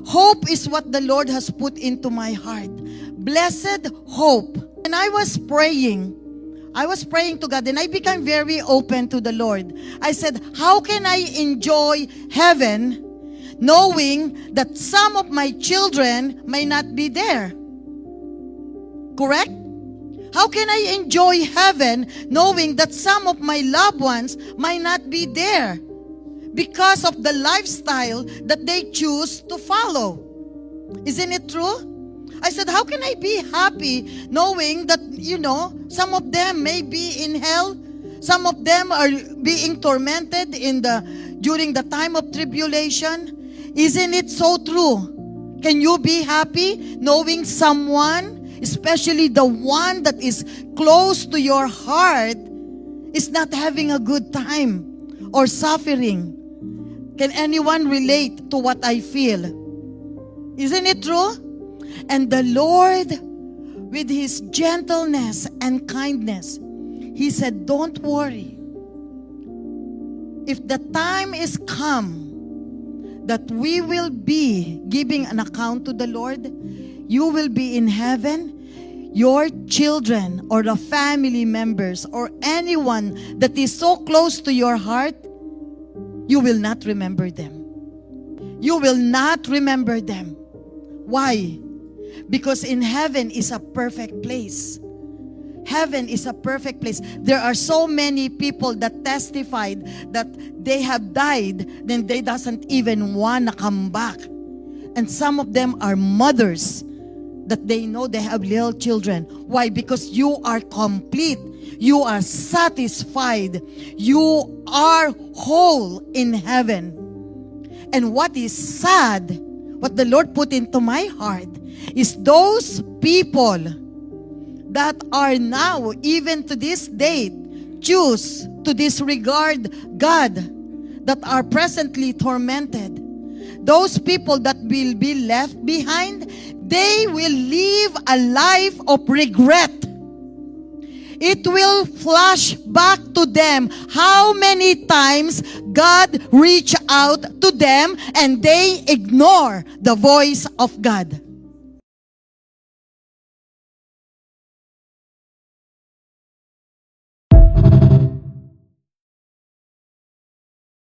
Hope is what the Lord has put into my heart. Blessed hope. And I was praying to God, and I became very open to the Lord. I said, how can I enjoy heaven knowing that some of my children may not be there? Correct? How can I enjoy heaven knowing that some of my loved ones might not be there because of the lifestyle that they choose to follow? Isn't it true? I said, how can I be happy knowing that, some of them may be in hell, some of them are being tormented during the time of tribulation? Isn't it so true? Can you be happy knowing someone, especially the one that is close to your heart, is not having a good time or suffering? Can anyone relate to what I feel? Isn't it true? And the Lord, with His gentleness and kindness, He said, don't worry. If the time is come that we will be giving an account to the Lord, you will be in heaven. Your children or the family members or anyone that is so close to your heart, you will not remember them. You will not remember them. Why? Because in heaven is a perfect place. Heaven is a perfect place. There are so many people that testified that they have died, then they doesn't even want to come back. And some of them are mothers that they know they have little children. Why? Because you are complete. You are satisfied. You are whole in heaven. And what is sad, what the Lord put into my heart, is those people that are now, even to this day, choose to disregard God, that are presently tormented. Those people that will be left behind, they will live a life of regret. It will flash back to them how many times God reached out to them and they ignore the voice of God.